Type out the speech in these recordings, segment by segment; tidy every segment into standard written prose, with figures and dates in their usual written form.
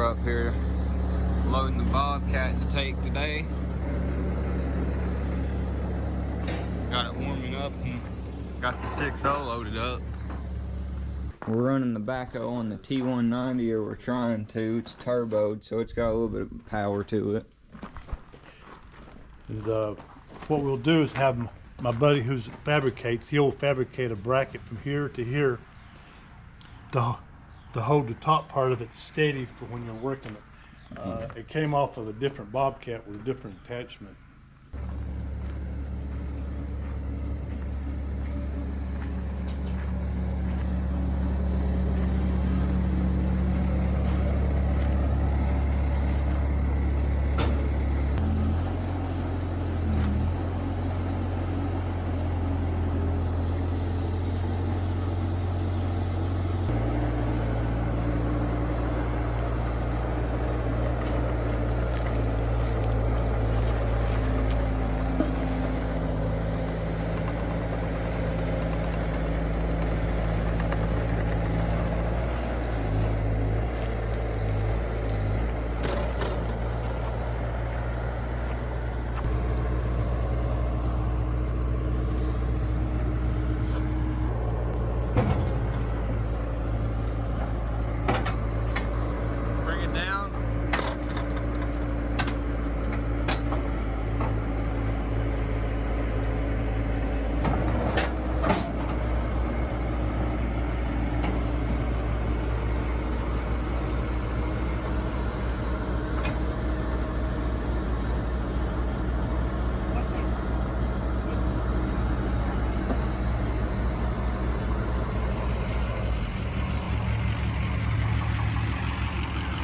up here loading the Bobcat to take today. Got it warming up and got the 6.0 loaded up. We're running the Backhoe on the T190, or we're trying to. It's turboed, so it's got a little bit of power to it. And what we'll do is have my buddy who fabricates, he'll fabricate a bracket from here to here to hold the top part of it steady for when you're working it. It came off of a different Bobcat with a different attachment.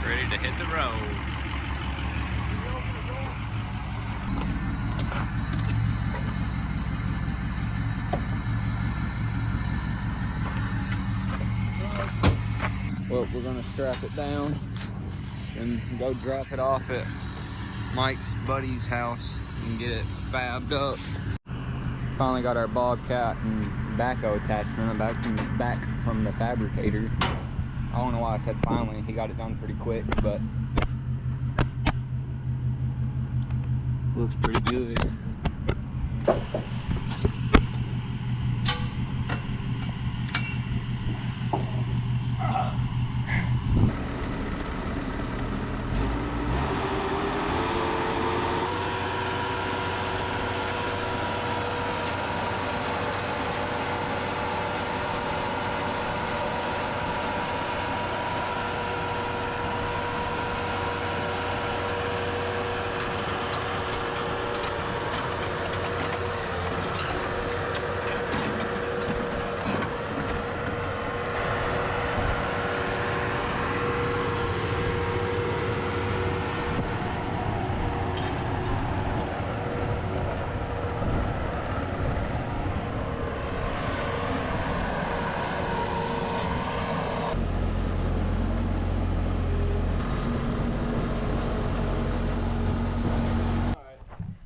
Ready to hit the road. Well, we're gonna strap it down and go drop it off at Mike's buddy's house and get it fabbed up. Finally got our Bobcat and Backhoe attachment back from the fabricator. I don't know why I said finally. He got it done pretty quick, but looks pretty good.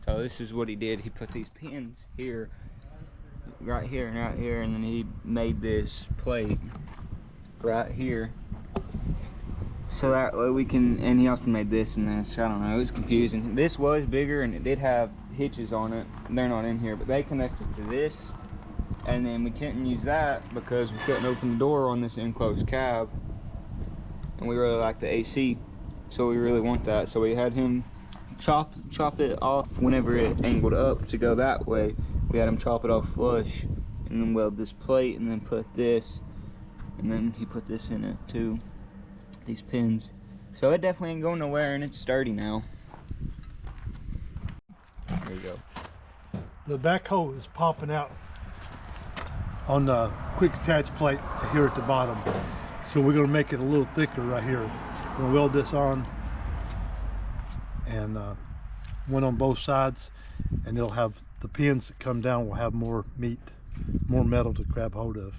So this is what he did. He put these pins here, right here and right here, and then he made this plate right here. So that way we can, and he also made this and this. I don't know, it was confusing. This was bigger and it did have hitches on it. They're not in here, but they connected to this. And then we couldn't use that because we couldn't open the door on this enclosed cab. And we really like the AC, so we really want that. So we had him chop it off whenever it angled up to go that way. We had him chop it off flush and then weld this plate and then put this, and then he put this in it too, these pins. So it definitely ain't going nowhere and it's sturdy now. There you go. The Backhoe is popping out on the quick attach plate here at the bottom. So we're going to make it a little thicker right here. We're going to weld this on, and one on both sides, and it'll have the pins that come down will have more meat, more metal to grab hold of.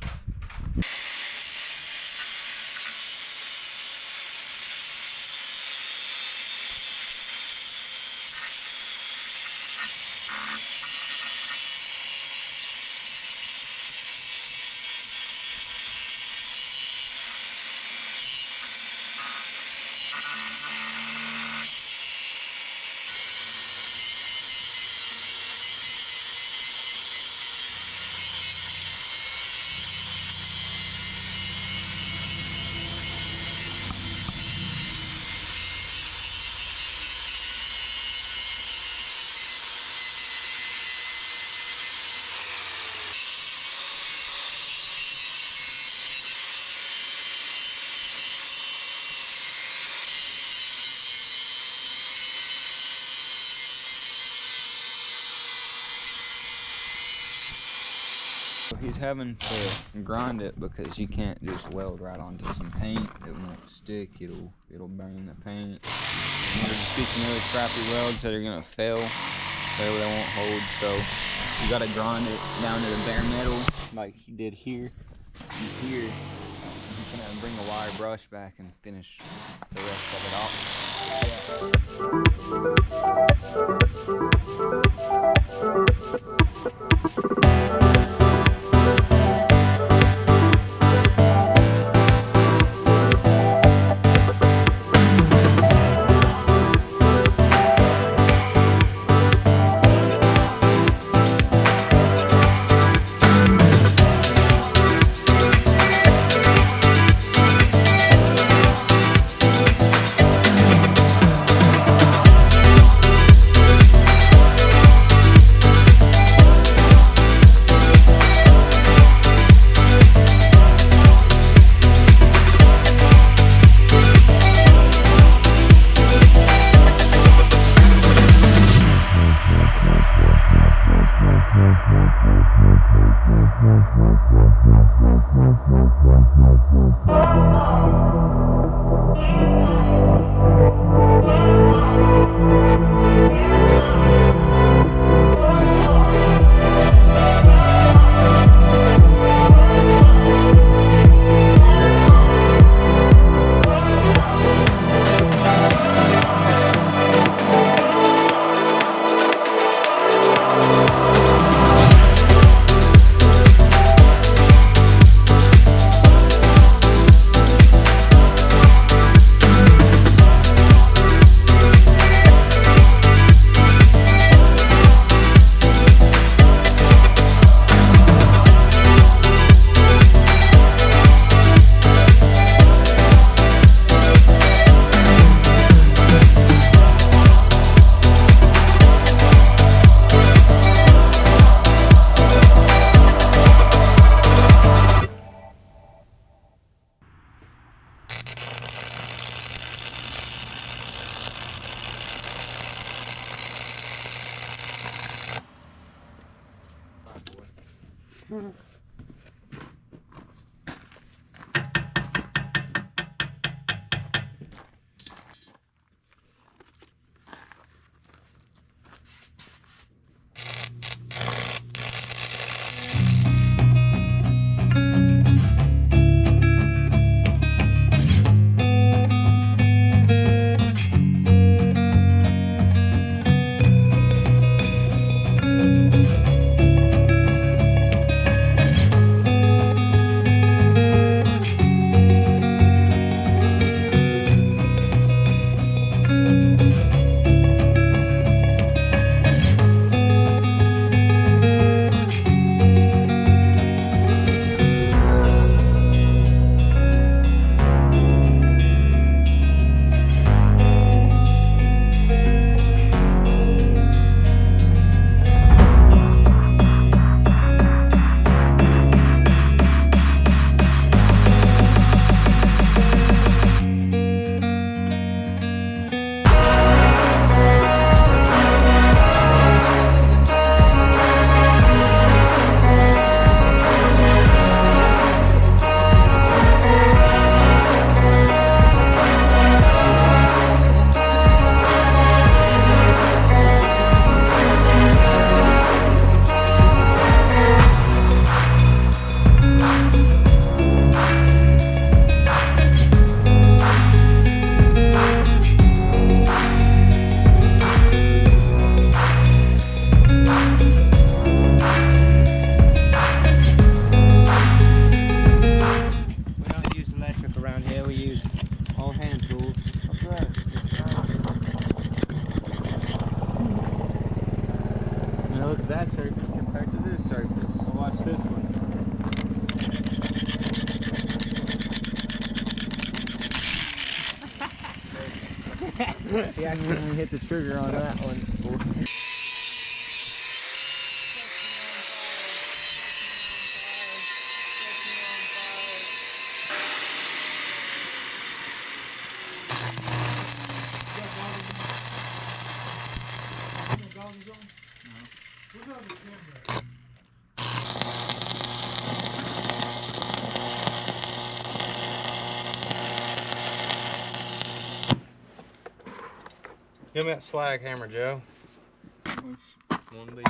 he's having to grind it because you can't just weld right onto some paint. It won't stick. It'll burn the paint. And there's just be some really crappy welds that are gonna fail. They won't hold. So you gotta grind it down to the bare metal, like he did here and here. He's gonna bring a wire brush back and finish the rest of it off. He accidentally hit the trigger on that one. Give me that slag hammer, Joe. One of these.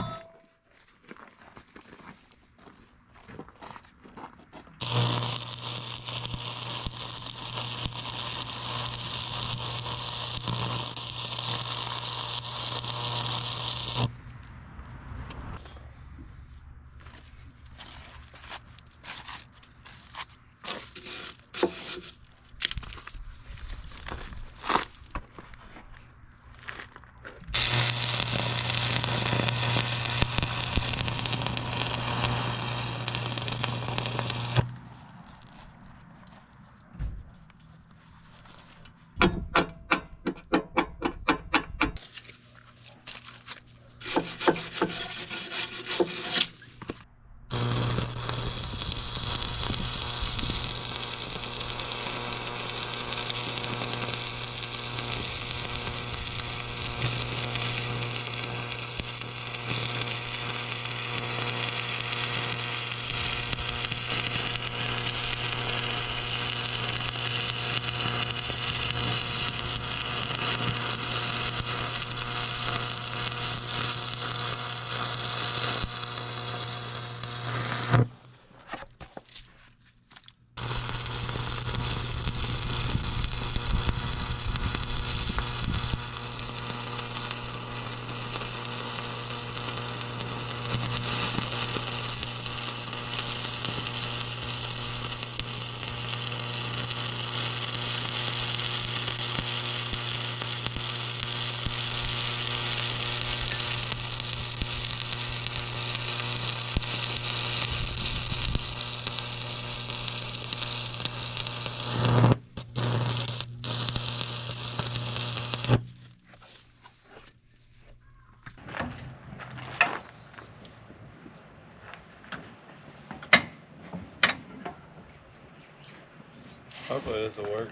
Hopefully this will work.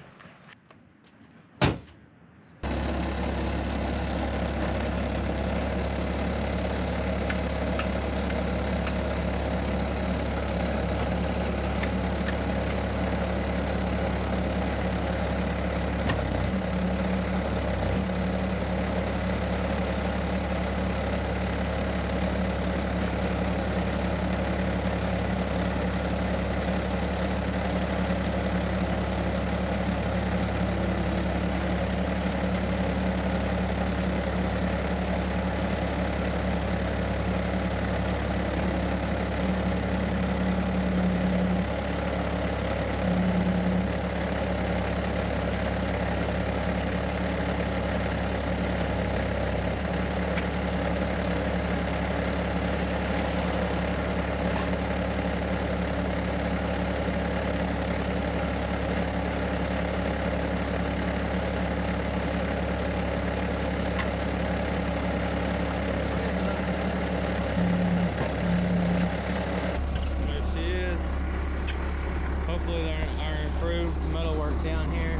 Hopefully our improved metalwork down here.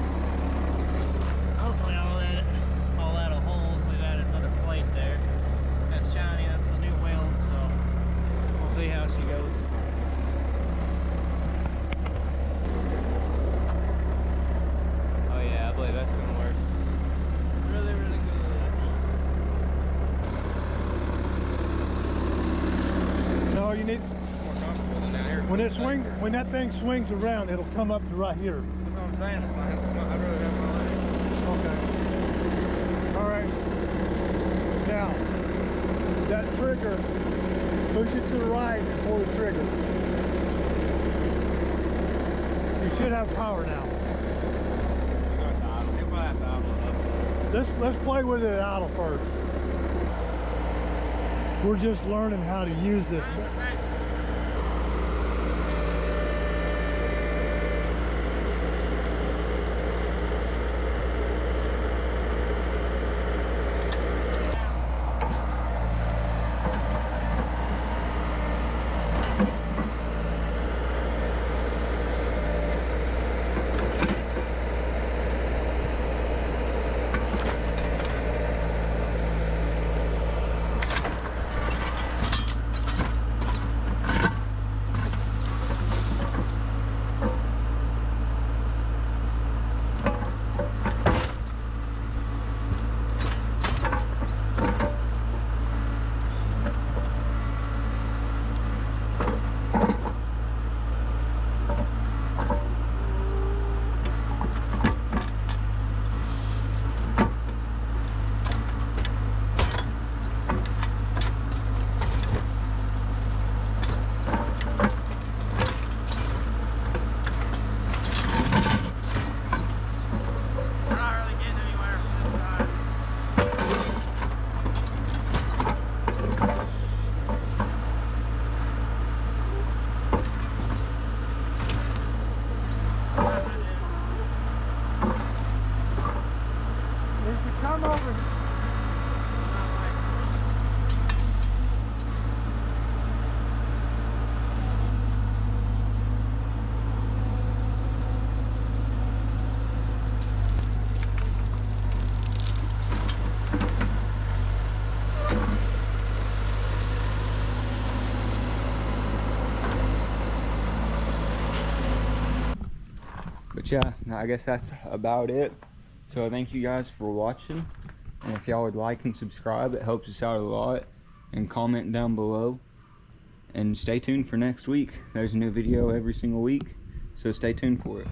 Hopefully all that'll hold. We've added another plate there. That's shiny, that's the new weld, so we'll see how she goes. Oh yeah, I believe that's gonna work. Really, really good. No, you need, More comfortable than down here. when that thing swings around, it'll come up to right here. That's what I'm saying. I'd rather have my leg. Okay. All right. Now, that trigger, push it to the right and pull the trigger. You should have power now. Let's play with it at idle first. We're just learning how to use this. But yeah, I guess that's about it. So thank you guys for watching, and if y'all would like and subscribe, it helps us out a lot, and comment down below, and stay tuned for next week. There's a new video every single week, so stay tuned for it.